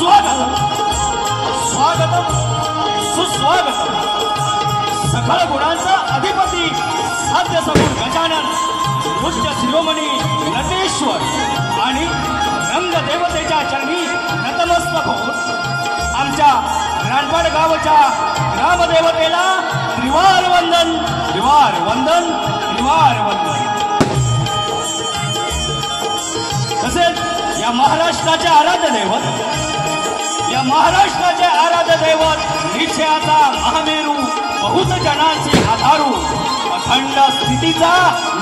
स्वागतम स्वागतम सुस्वागतम। सकळ गुणांचा अधिपती साध्य सगुण गजानन पूज्य शिरोमणी नटेश्वर आणि रंगदेवतेच्या चरणी नतमस्तक होऊन आमच्या रानपाड गावच्या ग्रामदेवतेला त्रिवार वंदन त्रिवार वंदन त्रिवार वंदन। तसेच या महाराष्ट्राचे आराध्य दैवत निश्चयाचा महामेरू बहुत जनांचे आधारू अखंड स्थितीचा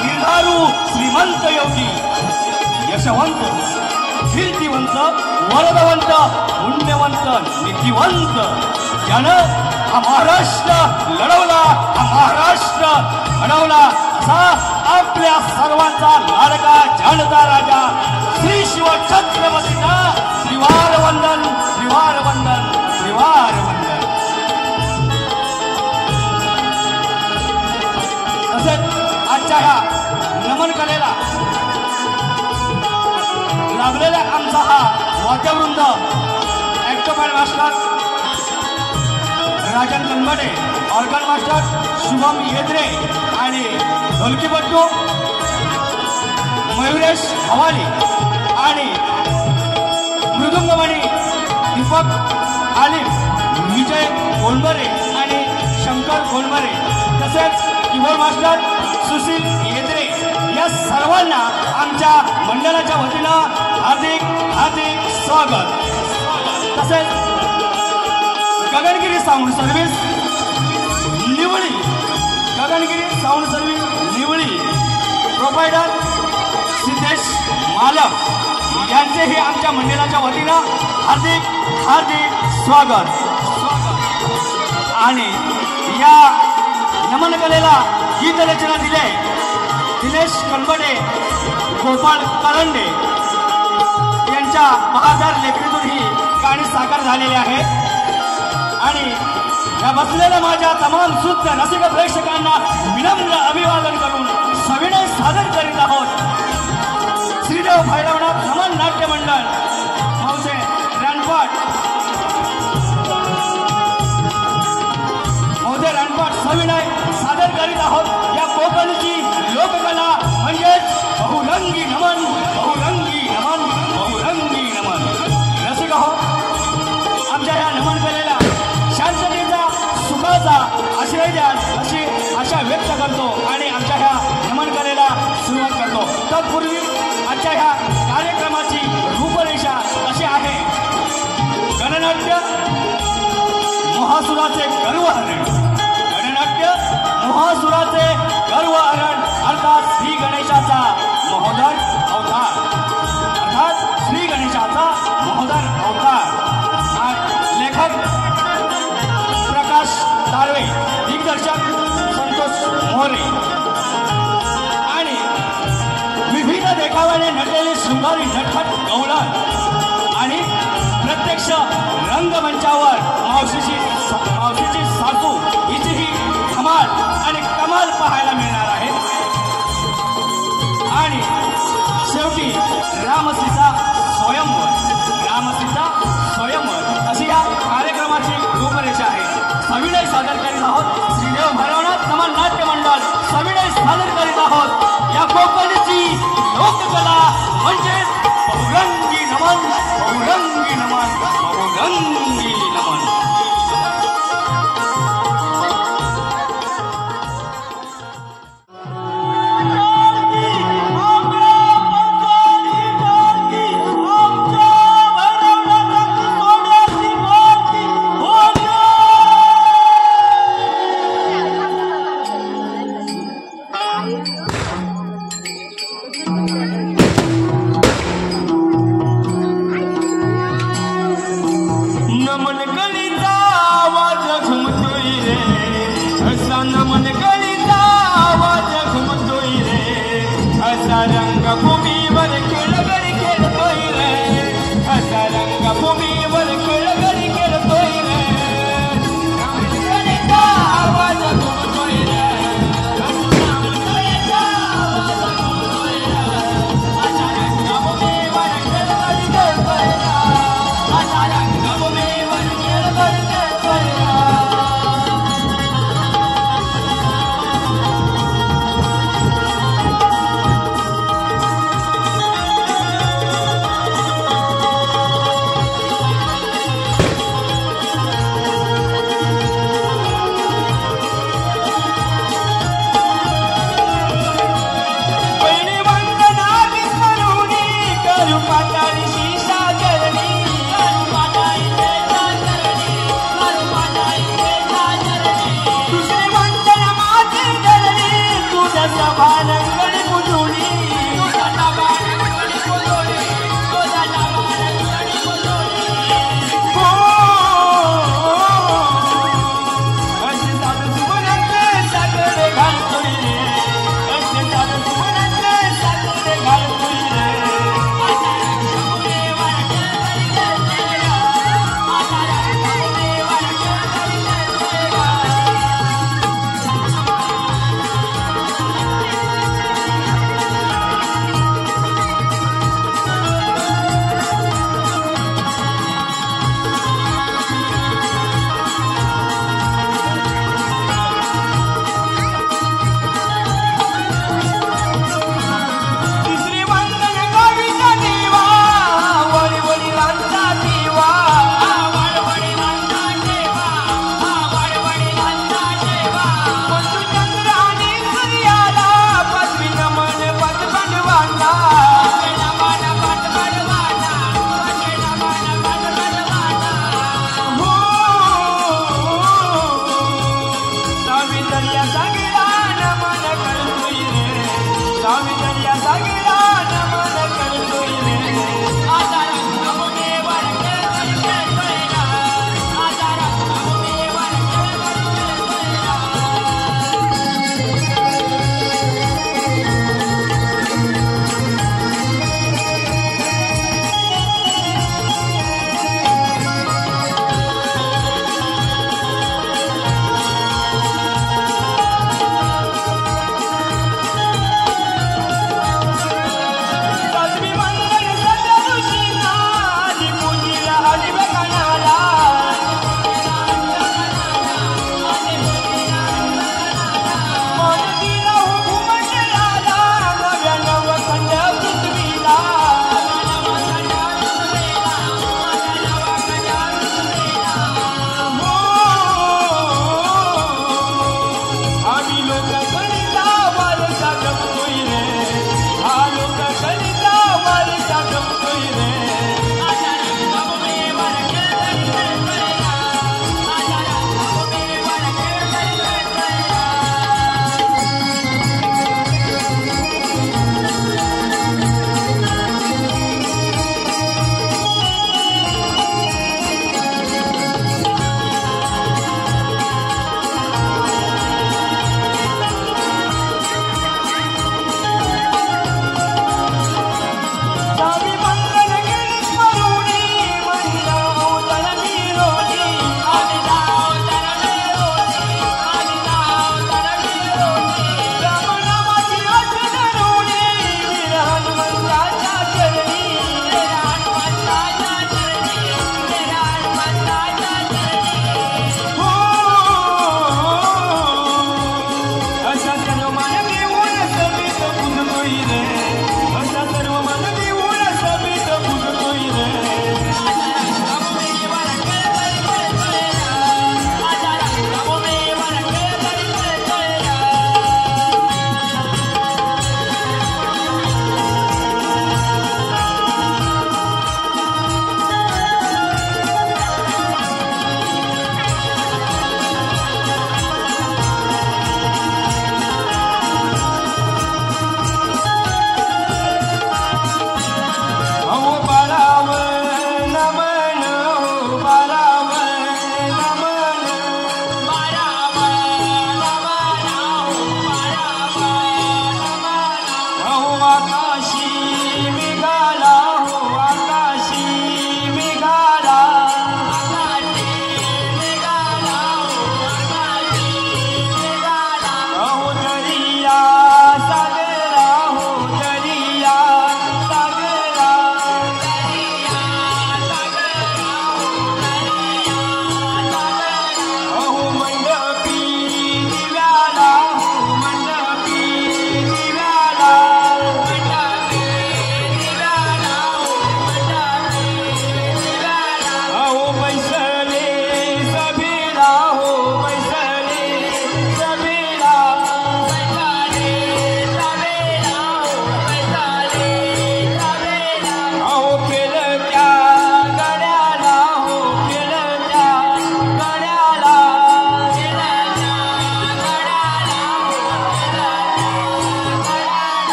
निर्धारू श्रीमंत योगी यशवंत कीर्तिवंत वरदवंत पुण्यवंत निधिवंत ज्यानं हा महाराष्ट्र लढवला हा महाराष्ट्र घडवला असा आपल्या सर्वांचा लाडका जाणता राजा श्री शिव छत्रपतींना त्रिवार वंदन त्रिवार वंदन त्रिवार वंदन। तसेच आजच्या ह्या नमन कलेला लागलेला आमचा हा वाद्यवृंद octopad master Rajan Kanbade, organ master Shubham Yedre आणि ढोलकीपट्टू मयुरेश हवाली आणि मृदुंगमणी दीपक आलिम, विजय गोंडबरे आणि शंकर गोंडबरे तसेच कीबोर्ड मास्टर सुशील येद्रे या सर्वांना आमच्या मंडळाच्या वतीनं हार्दिक हार्दिक स्वागत। तसेच Gagangiri sound service Niwali provider Siddhesh मालक यांचेही आमच्या मंडळाच्या वतीनं हार्दिक हार्दिक स्वागत। आणि या नमन कलेला गीत रचना दिले दिनेश कनबडे, गोपाळ करंडे यांच्या बहादर लेखणीतून ही गाणी साकार झालेली आहे। आणि या बसलेल्या माझ्या तमाम शुद्ध रसिक प्रेक्षकांना विनम्र अभिवादन करून सविनय सादर करीत आहोत श्रीदेव भैरवनाथ नमन नाट्य मंडळ मौजे रानपाट सविनय सादर करीत आहोत या कोकणची लोककला म्हणजेच बहुरंगी नमन बहुरंगी नमन बहुरंगी नमन। रसिक हो, आमच्या या नमन कलेला शांततेचा सुखाचा आश्रय द्याल अशी आशा व्यक्त करतो आणि आमच्या ह्या नमन कलेला सुरुवात करतो। तत्पूर्वी आजच्या ह्या कार्यक्रमाची रूपरेषा अशी आहे। गणनाट्य महासुराचे गर्वहरण, गणनाट्य महासुराचे गर्वहरण अर्थात श्री गणेशाचा महोदर अवतार अर्थात श्री गणेशाचा महोदर अवतार। लेखक प्रकाश तारवे, दिग्दर्शक संतोष मोरे आणि विविध देखाव्याने नटलेली शृंगारी नटखट गवळण आणि प्रत्यक्ष रंगमंचावर मावशीची सासू हिचीही धमाल आणि कमाल पाहायला मिळणार आहे। आणि शेवटी रामसीता स्वयंवर अशी या कार्यक्रमाची रूपरेषा आहे। सविनय सादर करीत आहोत श्रीदेव भैरवनाथ नमन नाट्य मंडळ सविनय सादर करीत आहोत या कोकणची लोककला म्हणजे बहुरंगी नमन बहुरंगी नमन बहुरंगी नमन। Asaran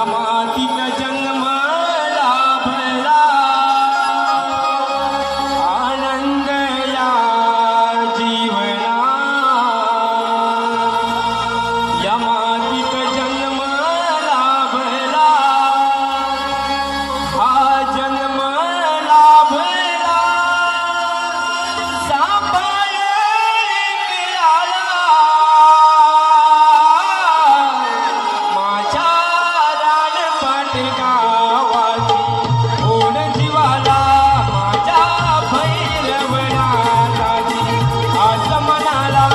या मातीत जन्म लाभला आनंद या जीवना या मातीत जन्म लाभला हा जन्म लाभला सांभाळ केला माझ्या रानपाट गावाची ओढ जीवाला माझ्या भैरवनाथाची आज मनाला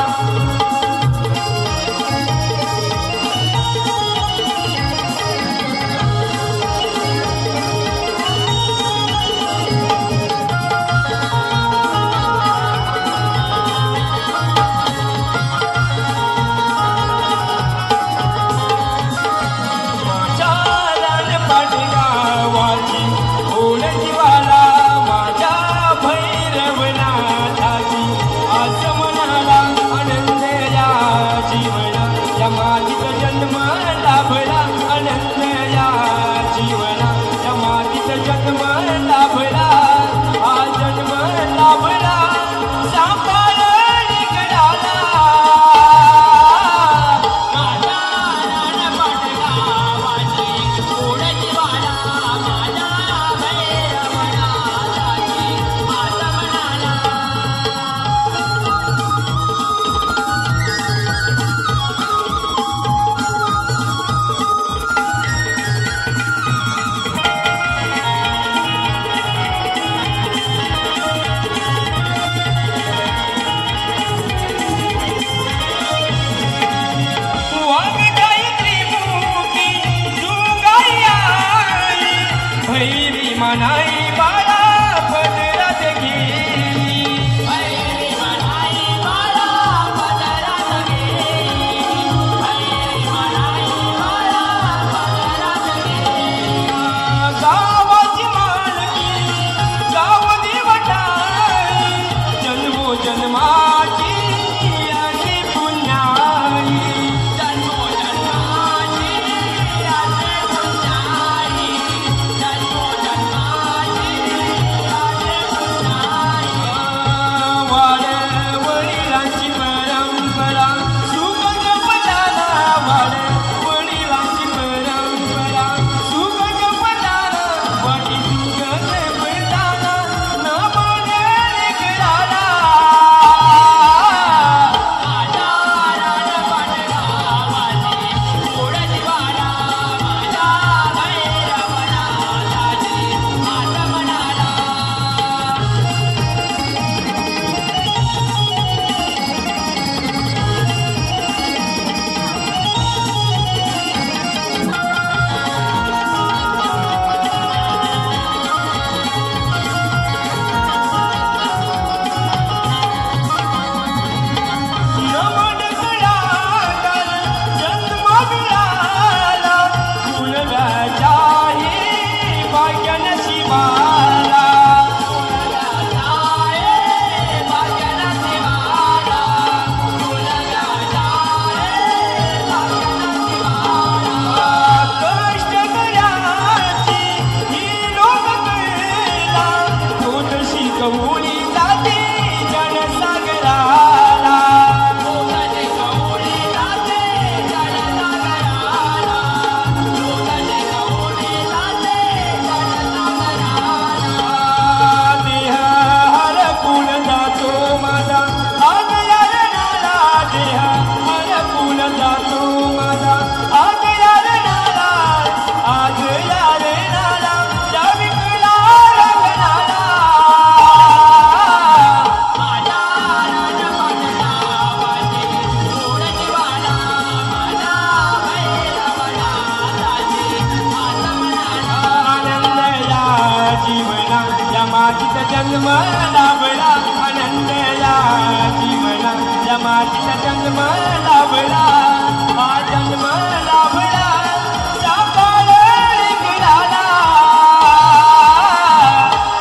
माझ्या रानपाट गावाची ओढ जीवाला माझ्या भैरवनाथाची आज मनाला आनंद या जीवना या मातीत जन्म लाभला आनंद या जीवना या मातीत जन्म लाभला हा जन्म लाभला सांभाळ निघाला माझ्या रानपाट गावाची ओढ जीवाला माझ्या भैरवनाथाची आज मनाला वाघगाई त्रिमुखी जुगाई आई भैरी मनाई बाळा पदरात गेली भैरी मनाई बाळा पदरात गेली भैरी मनाई बाळा पदरात गेली गावाची मालकी गाव देवटाई जन्मो जन्माची आणि पुण्याई जन्मो जन्माची आणि पुण्याई जन्मो जन्माची आणि पुण्याई वाड वडिलांची परंपरा सुगंध पदाला वाड वडिलांची परंपरा सुगंध पदाला वाटी सुगंध पदाला न बोलेल कराला माझ्या रानपाट गावाची ओढ जीवाला माझ्या भैरवनाथाची आज मनाला नमन गळाला जन्म मिळाला फुलव्याच्याही भाग्य नशिबाला भाग्य नशिबाला कष्ट करायची ही लोक कळला तोच शिकवली जाते जनसागराला तोच शिकवली जाते जनसागराला तोच शिकवली जाते जनसागराला देह हरपून जातो माझा आज यारणाला देह हरपून जातो माझा आज यारणाला आज यारणाला या विकला रंगणाला माझ्या रानपाट गावाची ओढ जीवाला माझ्या भैरवनाथाची आज मनाला आनंद या जीवना या मातीत जन्म लाभला आनंद या जीवना या मातीत जन्म लाभला हा जन्म लाभला सांभाळ निघाला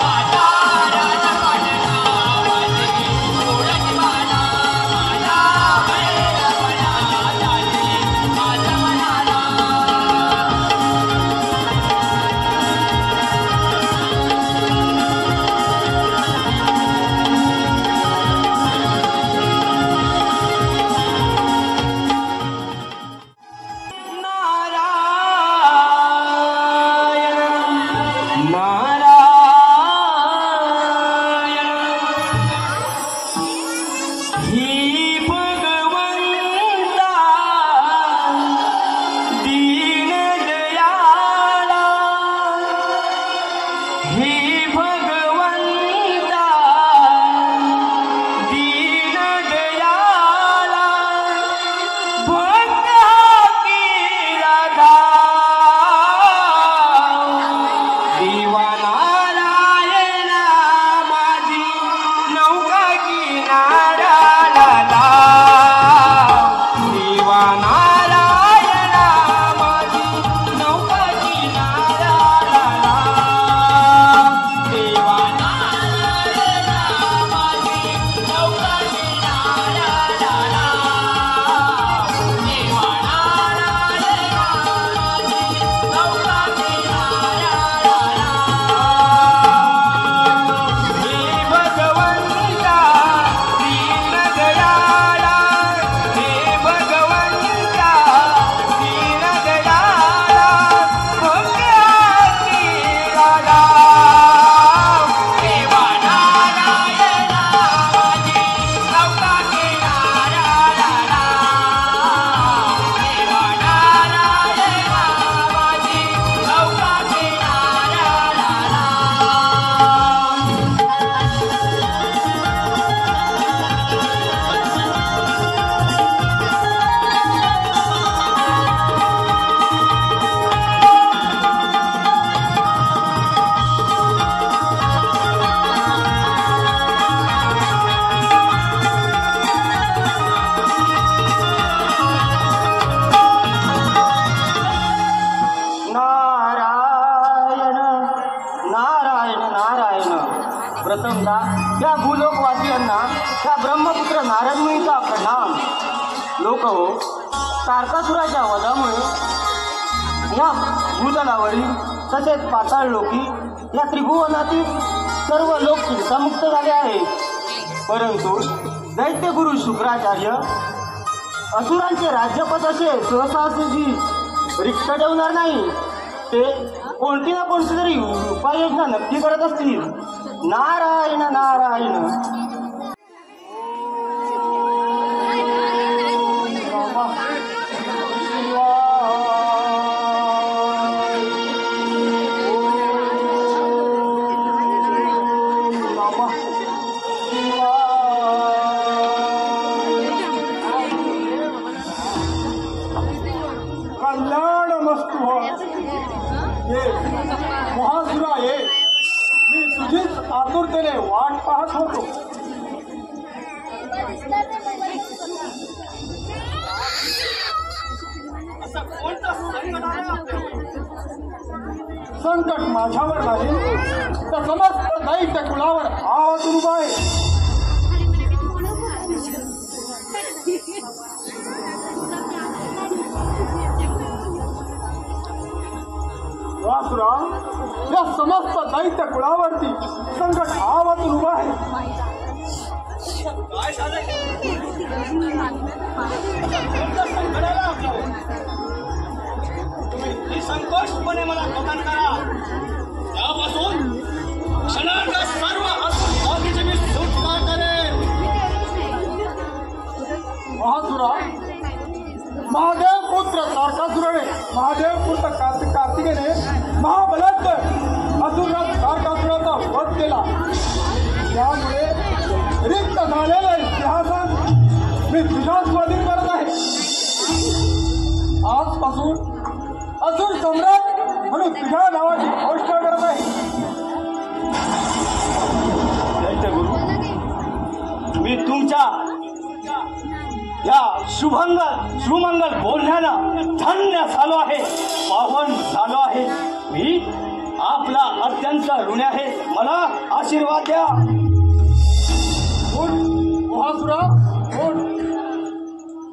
माझ्या रानपाट गावाची ओढ जीवाला माझ्या भैरवनाथाची आज मनाला नारद मुनीचा प्रणाम. लोक हो, तारकासुराच्या वधामुळे या भूतलावरील तसेच पाताळ लोकी या त्रिभुवनातील सर्व लोक चिंतामुक्त झाले आहेत. परंतु दैत्यगुरु शुक्राचार्य असुरांचे राज्यपद असे सहसाहजी रिक्त ठेवणार नाही. ते कोणती ना कोणती तरी उपाययोजना नक्की करत असतील. नारायण नारायण. कल्याण मस्तु ये महासुरा ये. मी तुझीच आतुरतेने वाट पाहत होतो. संकट माझ्यावर नाही तर समस्त दैत्य कुलावर आवाज उभा आहे. वासुरा, या समस्त दैत्य कुळावरती संकट आवातून उभा आहे. काय झालंय? तुम्ही संकोचपणे मला प्रदान करा. त्यापासून क्षणार्थ सर्व आगीची मी सुटका करेन. महासुरा, महादेव पुत्र तारकासुराने महादेव पुत्र कार्तिकेने महाबलात् असुरात तारकासुराचा वध केला. त्यामुळे रिक्त झालेले सिंहासन मी तुझ्या स्वाधीन करत आहे. आजपासून असुर सम्राट म्हणून तुझ्या नावाची घोषणा करत आहे. दैत्यगुरु, मी तुमच्या या शुभमंगल बोलण्यानं धन्य झालो आहे, पावन झालो आहे. मी आपला अत्यंत ऋणी आहे. मला आशीर्वाद द्या. महासुरा,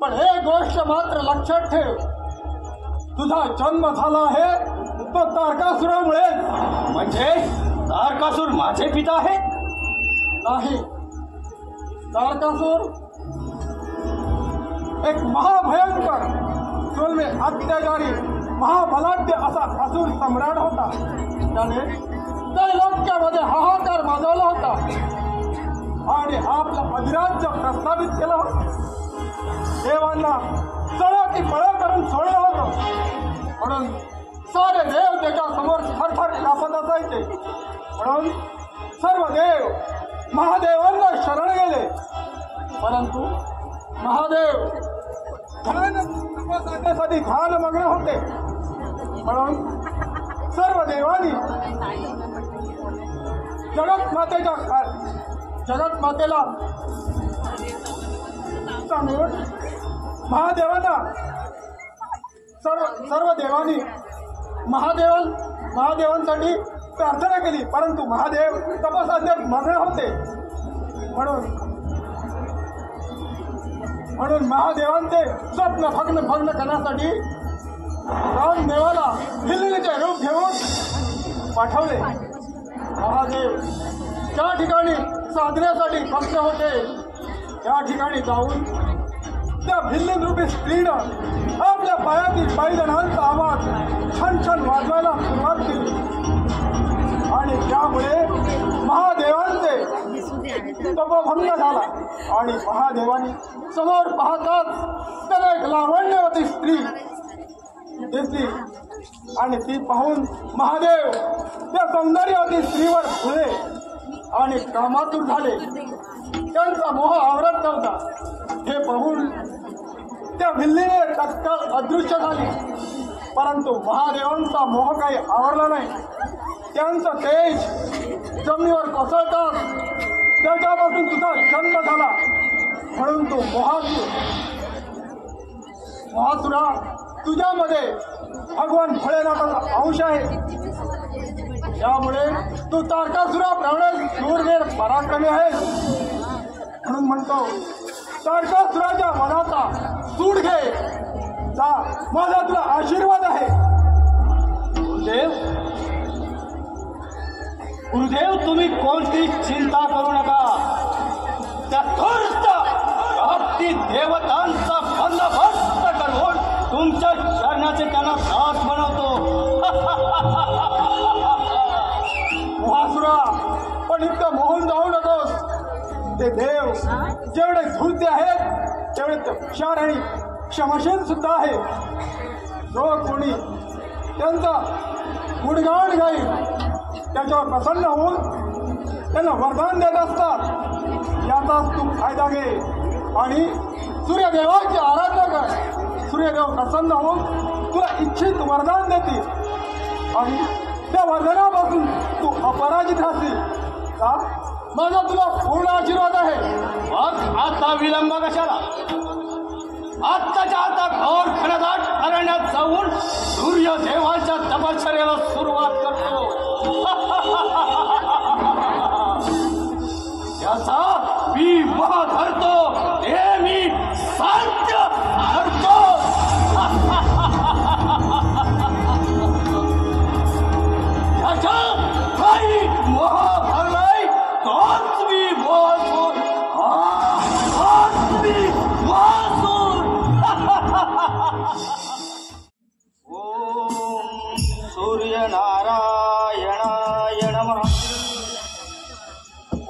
पण हे गोष्ट मात्र लक्षात ठेव. तुझा जन्म झाला आहे तो तारकासुरामुळे. म्हणजे तारकासुर माझे पिता आहे? नाही, तारकासुर एक महाभयंकर जुलमी अत्याचारी महाबलाढ्य असा असुर सम्राट होता. त्याने त्रैलोक्यामध्ये हाहाकार माजवला होता आणि आपलं अधिराज्य प्रस्थापित केलं होतं. देवांना चढा की पळ करून सोडलं होतं. म्हणून सारे देव त्याच्या समोर थरथर कापत असायचे. म्हणून सर्व देव महादेवांना शरण गेले. परंतु महादेव ध्यानासाठी ध्यानमग्न होते. म्हणून सर्व देवांनी जगतमातेला सांगून महादेवांना सर्व देवांनी महादेवांसाठी प्रार्थना केली. परंतु महादेव तपसाध्यात मग्न होते. म्हणून महादेवांचे स्वप्न भग्न करण्यासाठी रामदेवाला हिल्लीचे रूप घेऊन पाठवले. महादेव ज्या ठिकाणी साधण्यासाठी भक्त होते त्या ठिकाणी जाऊन त्या भिल्लीन रूपी स्त्रीनं आपल्या पायातील पायजणांचा आवाज छान छान वाजवायला सुरुवात केली. आणि त्यामुळे महादेवांचे तपोभंग झाला. आणि महादेवांनी समोर पाहताच त्याला एक लावण्यवती स्त्री दिसली. आणि ती पाहून महादेव त्या सौंदर्यवती स्त्रीवर फुले आणि कामातूर झाले. त्यांचा मोह आवरत नव्हता. हे पाहून त्या भिल्लीने तत्काळ अदृश्य झाली. परंतु महादेवांचा मोह काही आवरला नाही. त्यांचं तेज जमिनीवर कोसळताच त्याच्यापासून तुझा जन्म झाला. म्हणून तू महासुरा, तुझ्यामध्ये भगवान भोलेनाथाचा अंश आहे. त्यामुळे तू तारकासुराप्रमाणे शूरवीर पराक्रमी आहेस. म्हणून म्हणतो तारकासुराच्या मनाचा सूड घे. जा, माझा तुला आशीर्वाद आहे. गुरुदेव, गुरुदेव, तुम्ही कोणती चिंता करू नका. त्या दुष्ट भक्ती देवतांचा बंदोबस्त करून तुमच्या शरणाचे त्यांना दास बनवतो. महासुरा, पण इतकं मोहून जाऊ नकोस. ते देव जेवढे धूर्ती आहेत तेवढे ते हुशार आणि क्षमशील सुद्धा आहे. जो कोणी त्यांचा गुणगान गाईल त्याच्यावर प्रसन्न होऊन त्यांना वरदान देत असतात. याचाच तू फायदा घे आणि सूर्यदेवाची आराधना कर. सूर्यदेव प्रसन्न होऊन तुला इच्छित वरदान देतील आणि त्या वरदानापासून तू अपराजित राहशील. का? माझा तुला पूर्ण आशीर्वाद आहे. मग आता विलंब कशाला? आत्ताच्या आता घोर खणदाट अरण्यात जाऊन सूर्यदेवाच्या तपश्चर्याला सुरुवात करतो. याचा मी मह धरतो, हे मी साध्य धरतो. याचा काही मोह भरलाय तोच मी बोलतो. तोच मी वाचून. ओम सूर्यनारायणाय नमः.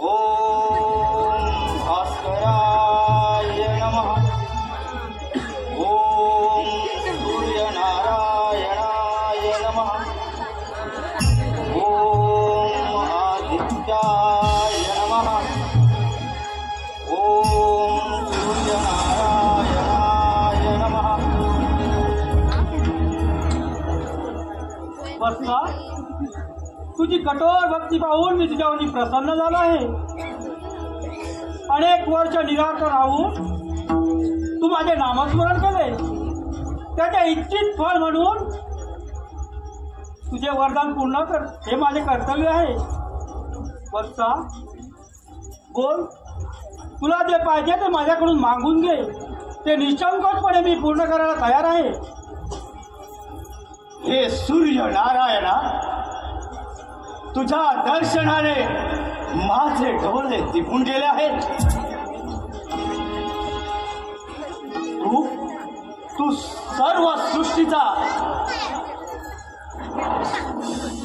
ओम भास्कराय नमः. ओम सूर्यनारायणाय नमः. ओम आदित्याय नमः. ओम सूर्यनारायणाय नमः. वत्सा, तुझी कठोर भक्ती पाहून मी तुझ्यावरती प्रसन्न झालो आहे. अनेक वर्ष निराकर राहून तू माझे नामस्मरण केले. त्याचे इच्छित फळ म्हणून तुझे वरदान पूर्ण कर, हे माझे कर्तव्य आहे. वत्सा, बोल, तुला जे पाहिजे ते माझ्याकडून मागून घे. ते निःसंकोचपणे मी पूर्ण करायला तयार आहे. हे सूर्यनारायणा, तुझ्या दर्शनाने माझे डोळे दिपून गेले आहेत. तू सर्व सृष्टीचा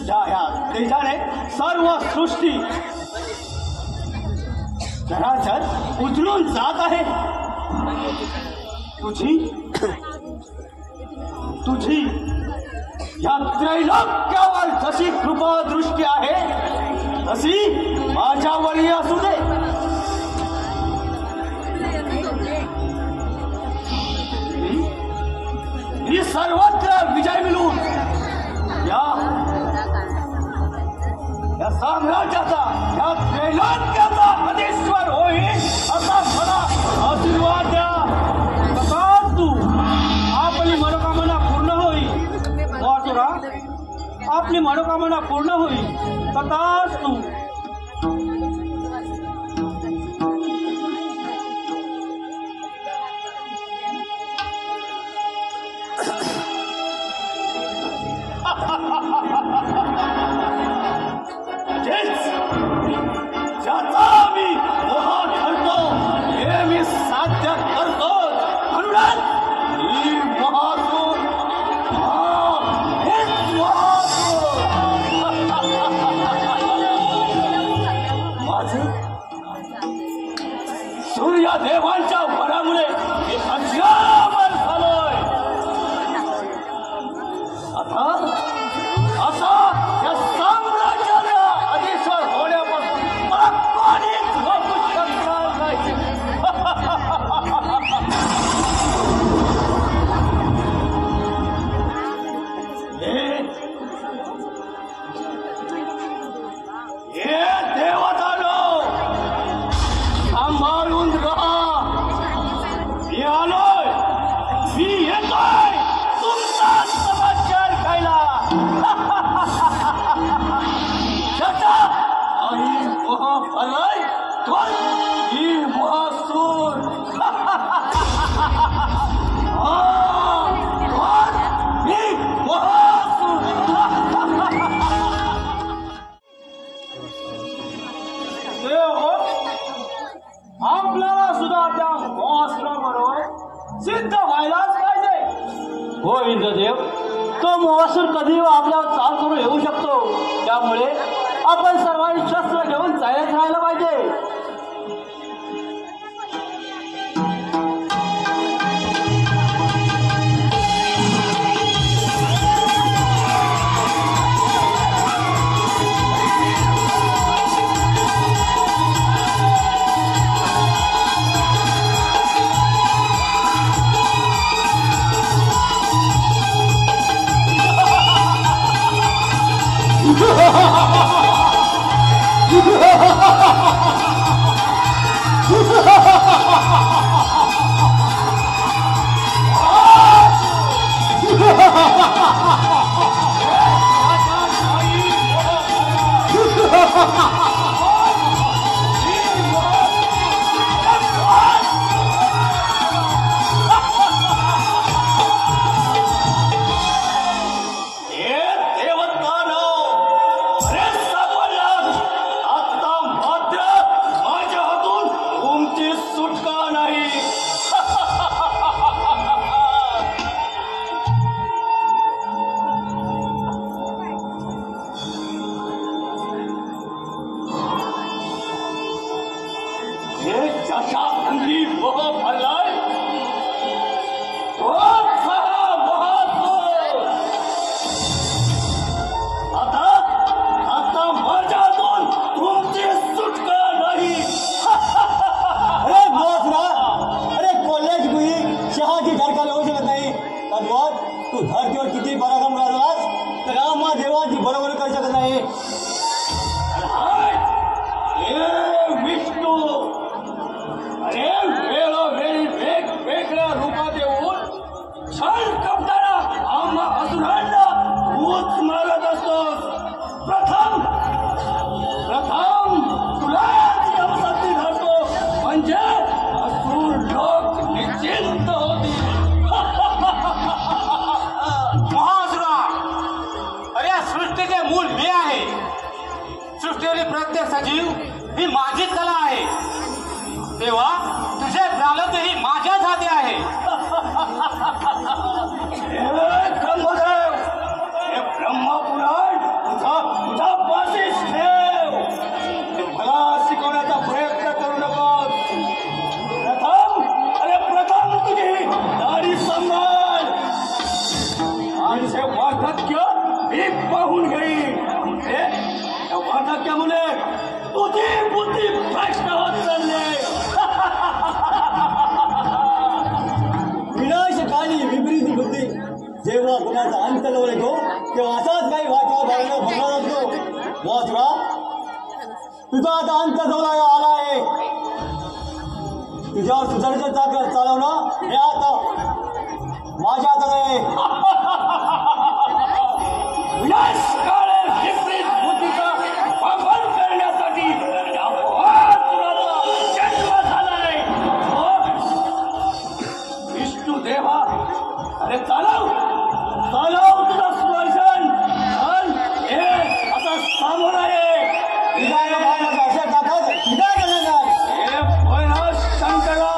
ह्या तेजाने सर्व सृष्टी चराचर उजळून जात आहे. तुझी या त्रैलोक्यावर जशी कृपा दृष्टी आहे तशी माझ्यावरही असू दे. मी सर्वत्र विजय मिळवून या साम्राज्याचा, या त्रैलोक्याचा अधीश्वर होईल असा मला आशीर्वाद द्या. तसाच तू, आपली मनोकामना पूर्ण होईल. वासुरा, आपली मनोकामना पूर्ण होईल. तसाच तू. ज्याचा मी मोह धरतो हे मी साध्य करतो. म्हणूनच मी महासूर, हेच महासूर. माझे सूर्यदेवांच्या वरामुळे मी अज्ञान झालोय. आता या साम्राज्याला अधीश्वर होण्यापासून मला कोणीच रोखू शकणार नाही. हे देवतानो, सांभाळून राहा. मी आलोय, मी येतोय तुमचा समाचार खायला. आणि मोह फलय, ही महासूर. तो मोहासूर कधी आपल्यावर चाल करून येऊ शकतो. त्यामुळे आपण सर्वांनी शस्त्र घेऊन तयार राहायला पाहिजे. तू धरतीवर किती पराक्रम गाजलास तर रामा देवाची बरोबर करू शकत नाही. विष्णू अरे वेळोवेळी वेगवेगळ्या रूपात येऊन क्षण कपताना आम्हा असुरांना भूत मारत असतोस. प्रथम तुलाच यमसंधी धरतो म्हणजे असुर लोक निश्चिंत होतील. सृष्टीचे मूल मी आहे. सृष्टीवरील प्रत्येक सजीव ही माझीच कला आहे. तेव्हा तुझे प्रालब्धही माझ्याच हाती आहे. ब्रह्मदेव हे ब्रह्मपुराण तुझा पाशीच ठेव. मला शिकवण्याचा प्रयत्न करू नकोस. प्रथम तुझी दाढी सांभाळ आणि हे वार्धक्य मी पाहून घेईन. त्या वार्धक्यामुळे तुझी बुद्धी भ्रष्ट होत चालली. विनाशकाली विपरीत बुद्धी जेव्हा कुणाचा अंत जवळ येतो तेव्हा असाच काही वाचा भावना भरला असतो. वाचरा तुझा आता अंत जवळ आला आहे. तुझ्यावर सुधारण्याचं चाकर चालवणं हे आता माझ्या हातात आहे. विनाशकाले विपरीत बुद्धीचा वापर करण्यासाठी या महापुराचा जन्म झालाय. विष्णू देवा अरे चालव तुझा सुदर्शन हे आता सामोर आहे. हे भय शंकरा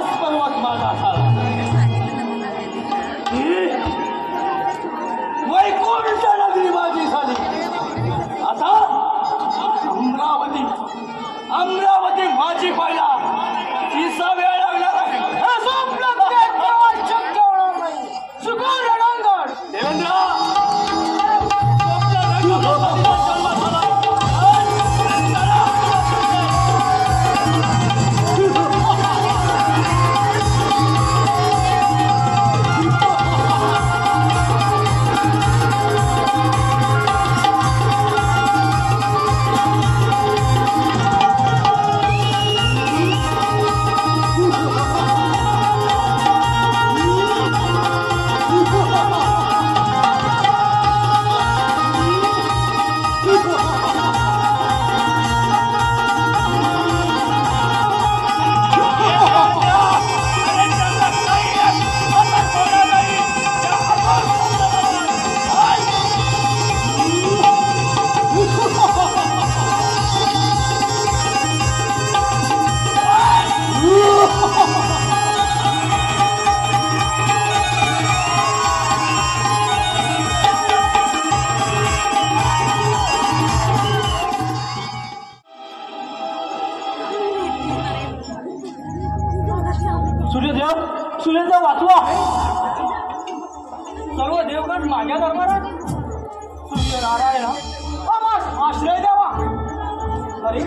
कैलास पर्वत माझा झाला, वैकुंठ नगरी माझी झाली. आता अमरावती माझी पाहिला तिचा वेळ लागणार आहे. हे स्वप्न केव्हा शक्य होणार नाही. सुगोर रणांगण देवेंद्र सूर्यदेव वाचवा. सर्व देवगण माझ्या दरबारात. सूर्यनारायण आश्रय द्यावा. अरे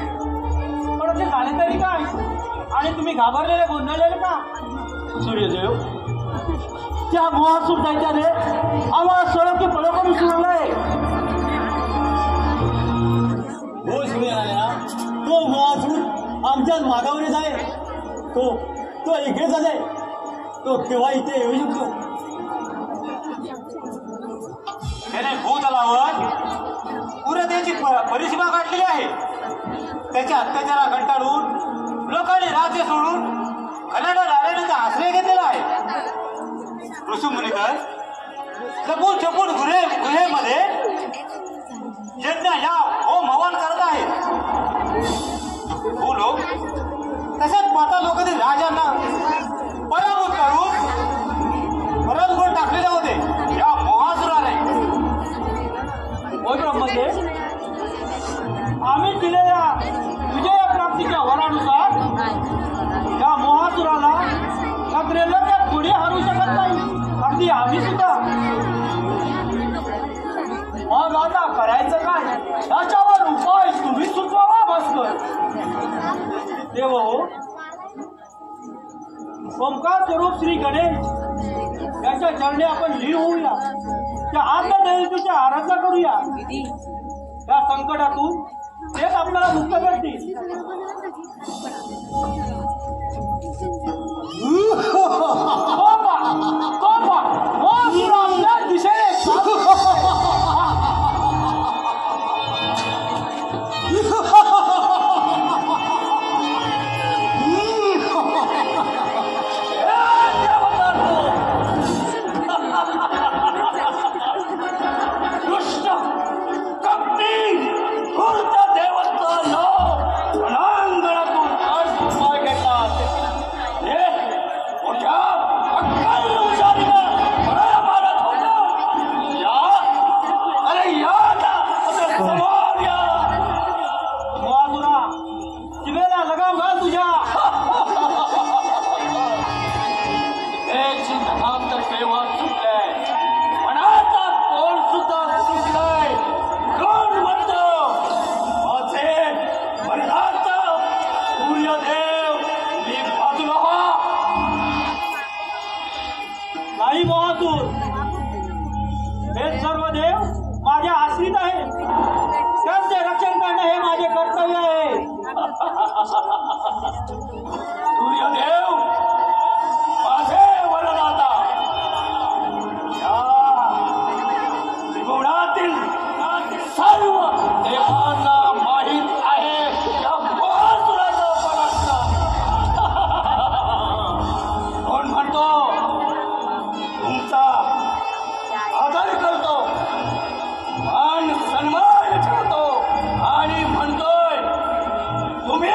पण ते झाले तरी काय, आणि तुम्ही घाबरलेले गोंधळलेले का? सूर्यदेव त्या मोहासूर त्याच्याने आम्हाला सोळकी पळवून सुरलाय. हो सूर्यनारायण, तो महासूर आमच्याच मागावरीच आहे. तो इकडेच आहे. तो केव्हा इथे येऊ शकतो. त्याने भूतलावर पुरतेची परिसीमा गाठलेली आहे. त्याच्या अत्याचारा कंटाळून लोकांनी राज्य सोडून कन्नड नारायणाचा आश्रय घेतलेला आहे. ऋषीमुनीकर लपून छपून गुहेमध्ये यज्ञ या होम हवन करत आहेत. हो लोक तसेच माता लोकांनी राजांना पराभूत करून रणगोळ टाकलेले होते या मोहासुराने. होय ब्रह्मदेव, आम्ही दिलेल्या विजय प्राप्तीच्या वरानुसार या मोहासुराला त्रेलोक्यात कोणी हरू शकत नाही, अगदी आम्ही सुद्धा. मग आता करायचं काय? याच्यावर उपाय तुम्ही सुचवावा भास्कर. देव हो, ओंकार स्वरूप श्री गणेश यांच्या चरणी आपण लीन होऊया. त्या आत्मदैवतेची आराधना करूया. या संकटातून तेच आपल्याला मुक्त करतील. दिशेने सूर्यदेव माझे वरदाता. त्रिभुवनातील सर्व देवांना माहीत आहे या मोहासुराचा पराक्रम. कोण म्हणतो तुमचा आदर करतो, मान सन्मान करतो आणि म्हणतोय तुम्ही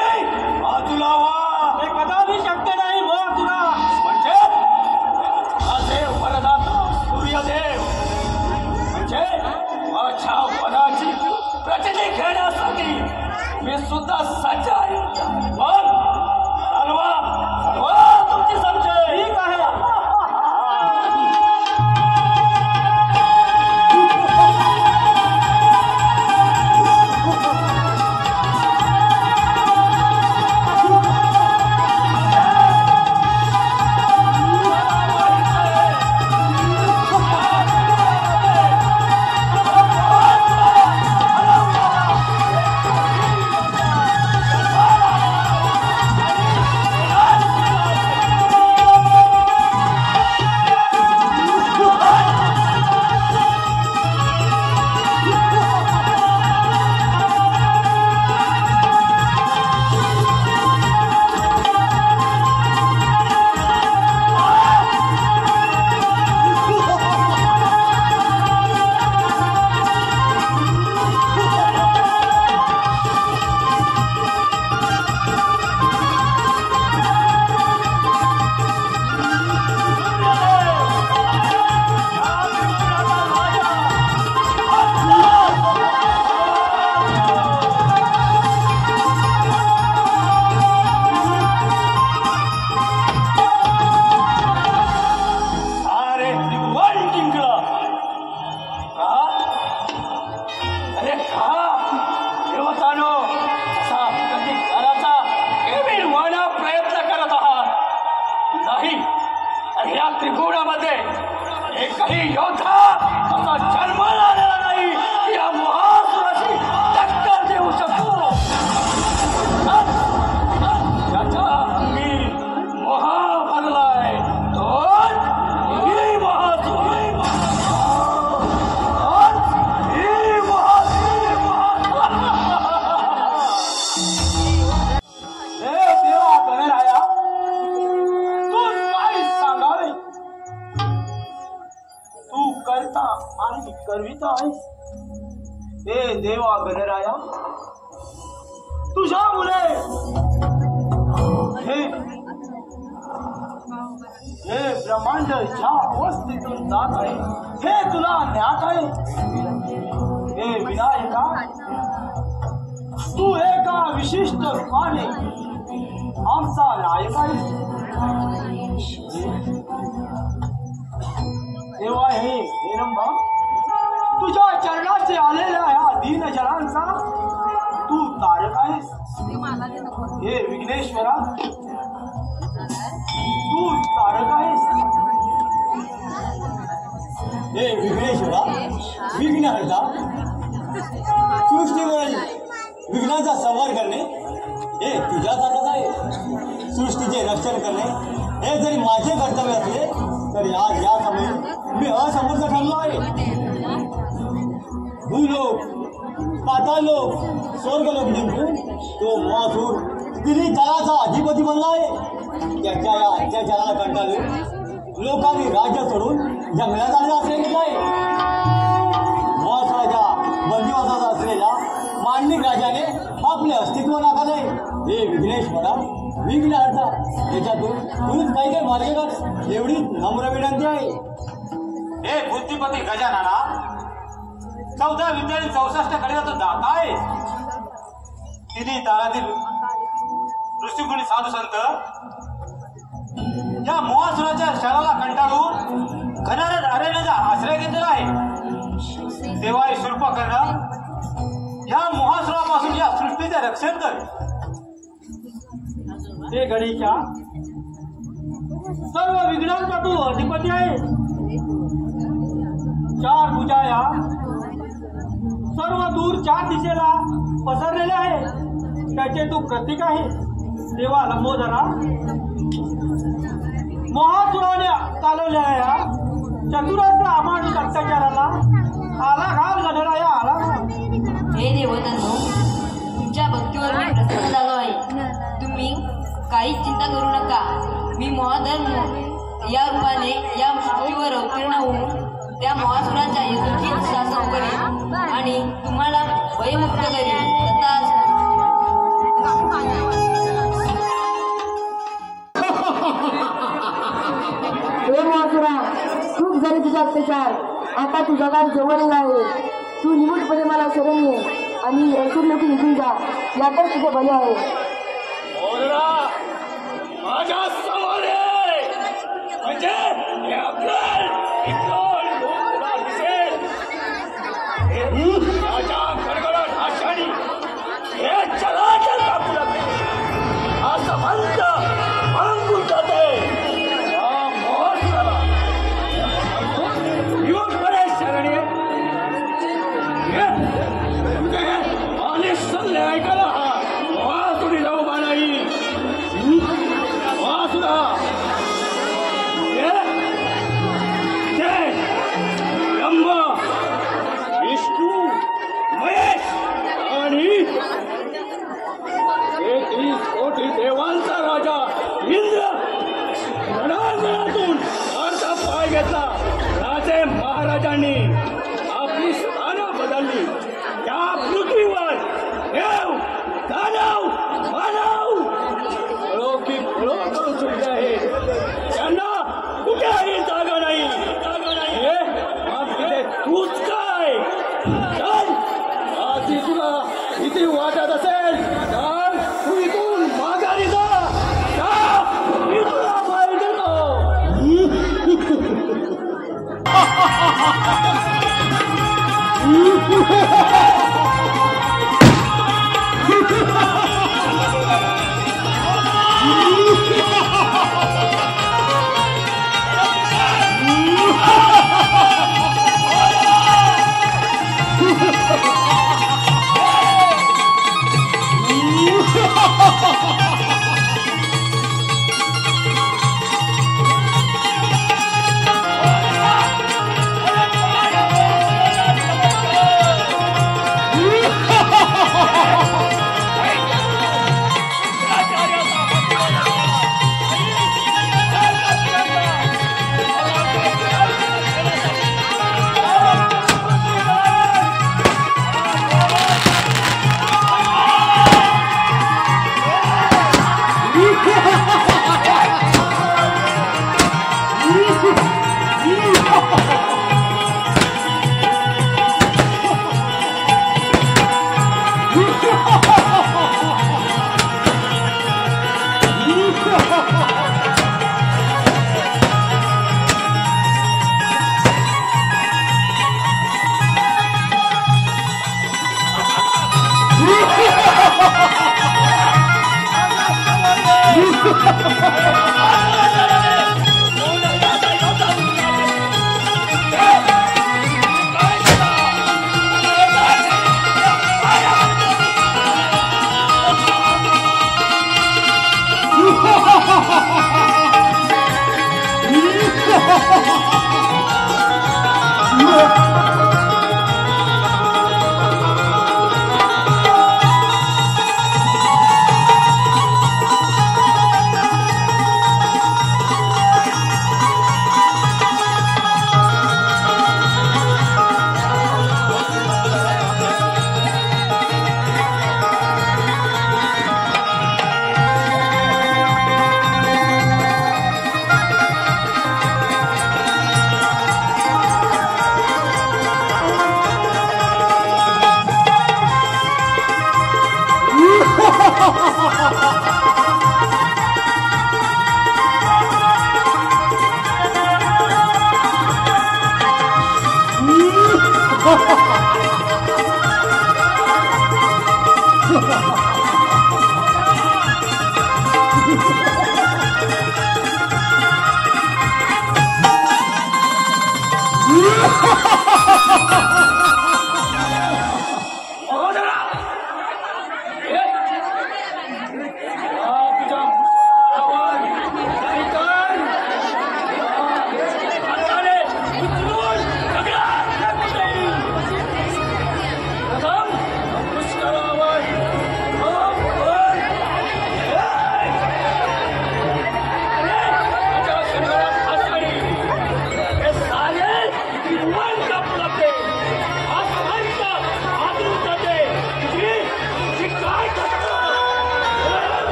आणि या त्रिकोणामध्ये एकही योद्धा असा जन्माला आलेला नाही की या महासुराची टक्कर देऊ शकतो. त्याच्या अंगी मोहा भरलाय तोच ही महासुर. देवा गणराया, तू काय सांगावे? तू करता आणि करविता आहेस. हे देवा गणराया, तुझ्या मुले हे ब्रह्मांड ज्या अवस्थेतून जात आहे हे तुला ज्ञात आहे. हे विनायका, तू एका विशिष्ट रूपाने आमचा नायक आहेस. तेव्हा हे हेरंबा, तुझ्या चरणाचे आलेल्या ह्या दीनजनांचा तू तारक आहेस. हे विघ्नेश्वरा, तू तारक आहेस. हे विघ्नेश्वरा, विघ्नहर्ता, सृष्टीवरील विघ्नाचा संहार करणे हे तुझ्याच हातात आहे. सृष्टीचे रक्षण करणे हे जरी माझे कर्तव्य असले तरी आज या समयी मी असमर्थ ठरलो आहे. भूलोक, पाताळलोक, स्वर्गलोक जिंकून तो महासूर तिन्ही काळाचा अधिपती बनला आहे. त्याच्या या अत्याचाराला कंटाळून लोकांनी राज्य सोडून जंगलात आलेला आश्रय घेतला आहे. महासुराच्या बंदिवासात असलेल्या मांडलिक राजाने आपले अस्तित्व नाकारले. हे विघ्नेश्वरा, विघ्नहर्ता, याच्यातून तूच काही काही मार्ग काढ एवढी नम्र विनंती आहे. हे बुद्धिपती गजानना, 14 विद्यार्थी 64 कडेचा तो दाता आहे. तिन्ही ताळातील ऋषिमुनी साधू संत या मोहासुराच्या शराला कंटाळून घनार अरण्याचा आश्रय घेतलेला आहे. तेव्हा हे शूर्पकर्ण या मोहासुरापासून या सृष्टीचे रक्षण कर. हे गणेशा, सर्व विघ्नांचा तू अधिपती आहे. 4 भुजा या सर्व दूर 4 दिशेला पसरलेले आहे. त्याचे तू प्रतीक आहे. देवा लंबोदरा, महासुराने चालवलेल्या या चतुरास्त्र अमानुष अत्याचाराला आला घाल गणराया, आला घाल. हे देवतांनो, तुमच्या भक्तीवर मी प्रसन्न झालो आहे. तुम्ही काही चिंता करू नका. मी महाधर्म या रूपाने या पृथ्वीवर अवतीर्ण होऊन त्या महासुराच्या यथोचित शासन करेन आणि तुम्हाला भयमुक्त करेन. तथाच हे महासुरा, खूप झाले तुझा अत्याचार. आता तुझा काळ जवळ आहे. तू निमूटपणे मला शरण ये आणि रणसूर लोक निघून जा. यातच तुझे भले आहे. माझ्या समोर म्हणजे हे आपलं माझ्या गडगडाट आशानी हे चलाचल कापू लागले. असं म्हणत मागून जाते शरणी आणि सल्ले ऐकायला वासुरी जाऊ बाणाई वासुदा ब्रह्मा विष्णू महेश आणि 30 कोटी देवांचा राजा इंद्र रणांगणातून अर्धा पाय घेतला. राजे महाराजांनी आपली स्थानं बदलली. त्या पृथ्वीवर देव, दानव, मानव की फळो करून सुटले आहे. त्यांना कुठेही जागा नाही. हे तिथे तूच काय? आधी तुला किती वाटत असेल तर तू इथून माघारी जा. मी तुला बाहेर देतो.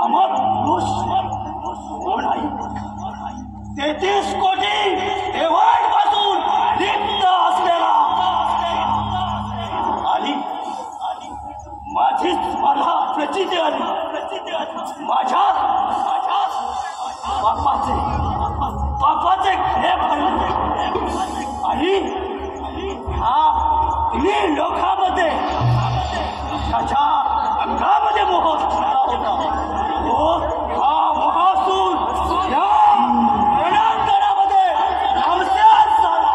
अमर पुरुष कोण आहे? 33 कोटी देवांपासून रिक्त असलेला आली माझीच मला प्रचिती आली माझ्या बापाचे खरे भरले आणि तिने लोकांमध्ये त्याच्या अंगामध्ये मोह झाला होता. हा महासूर या रणांगणामध्ये अवसाद झाला.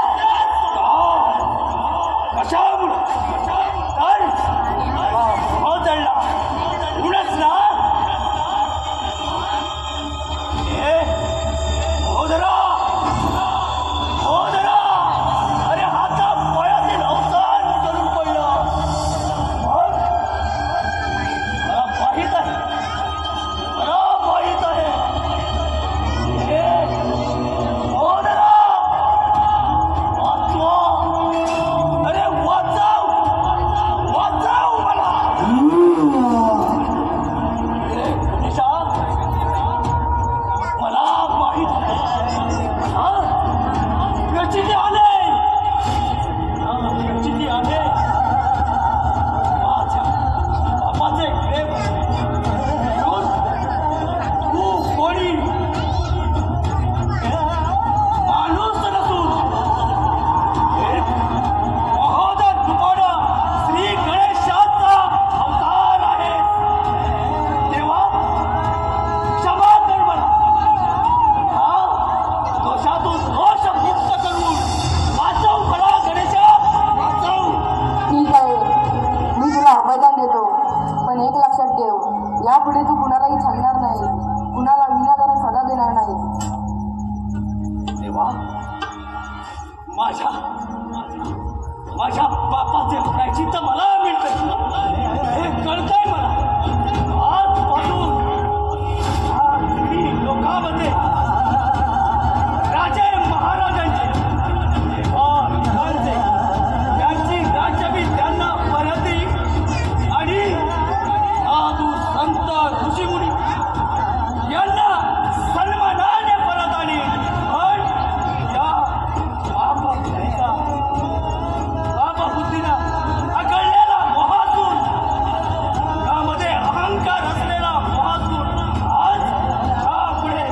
कशामुळे तर मोह जळला म्हणूनच ना. अरे हाता पायातील अवसान करून पडलं. मला माहीत आहे वाचवा. अरे वाचाव मला. निशा मला माहीत प्रचिती आले माझ्या बापाचे प्रेम तू कोणी माणूस नसून एक महोदय तुकोडा श्री गणेशाचा अवतार आहे. तेव्हा क्षमा कर मला. दोषातून दोष मुक्त करून वाचव मला गणेशा, वाचव. ठीक आहे, मी तुला वरदान देतो, पण एक लक्षात ठेव, यापुढे तू कुणालाही छळणार नाही, कुणाला विनाकारण सजा देणार नाही. तेव्हा माझ्या बापाचे प्रायश्चित्त मला मिळतं हे कळतंय मला. आजपासून लोकांमध्ये राजे महाराजांचे त्यांची राज्यभी त्यांना परत देईल आणि साधू संत ऋषीमुनी यांना सन्मानाने परत आली. पण या बापबुद्धीला आकळलेला महासूर, यामध्ये अहंकार असलेला महासूर आज यापुढे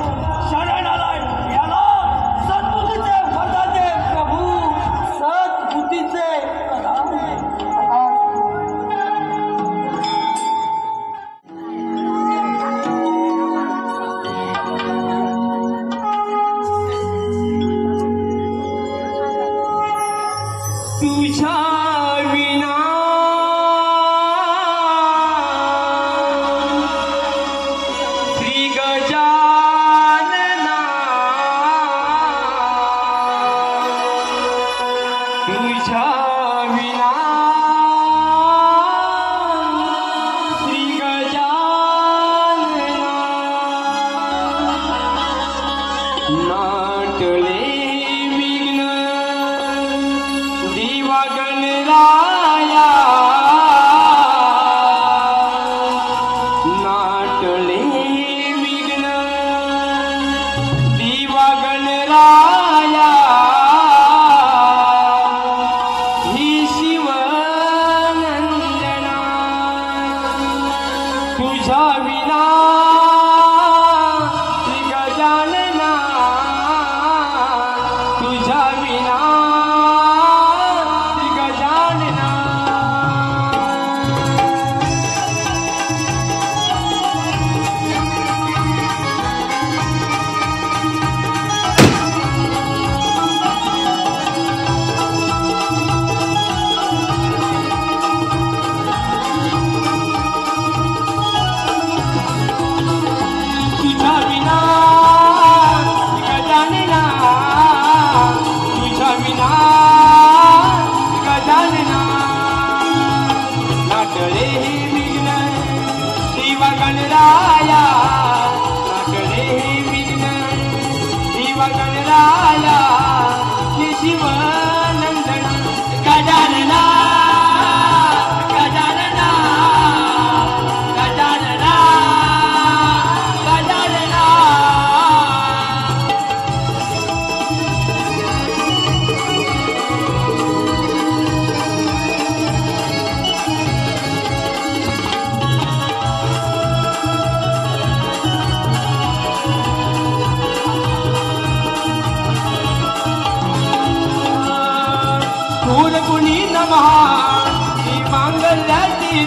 शरण आलाय. याला सद्बुद्धीचे वरदान दे प्रभू, सद्बुद्धीचे वरदान दे. तुझ्या विना श्री गजानना, तुझ्या विना श्री गजानना, नाटले विघ्न दिवा गणराया, नाटले विघ्न दिवा गणराया, ही शिवनंदना, तुझ्या विना श्री गजानना, तुझ्या विना श्री गजानना.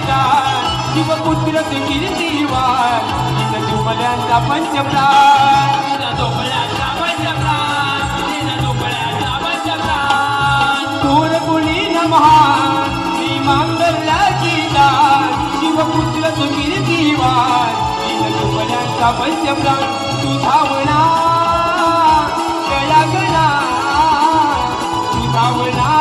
दान शिवपुत्र तू कीर्तिवान दिन झोपड्यांचा पंचप्राण थोर कुणी महान श्री मांगल्याची दान शिवपुत्र तू कीर्तिवान दिन झोपड्यांचा पंचप्राण तू धावणा जया गणा तू धावणा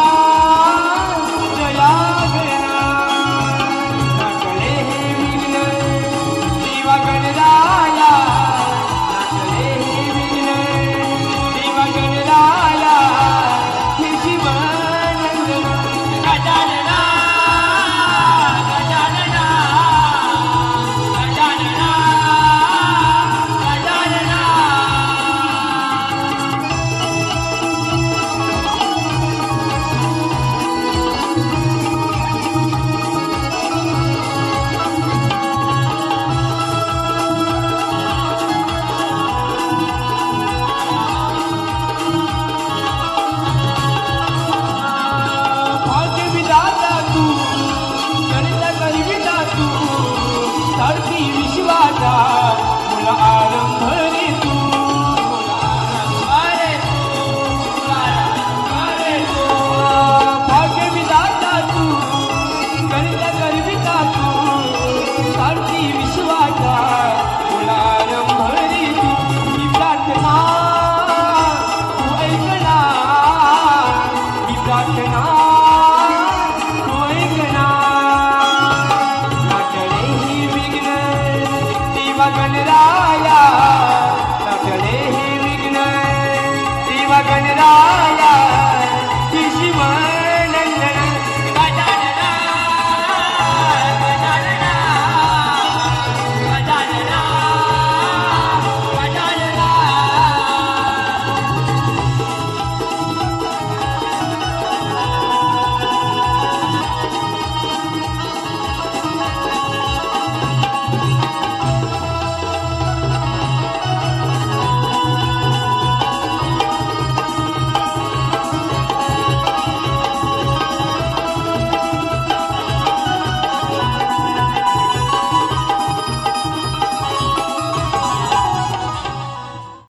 गणराया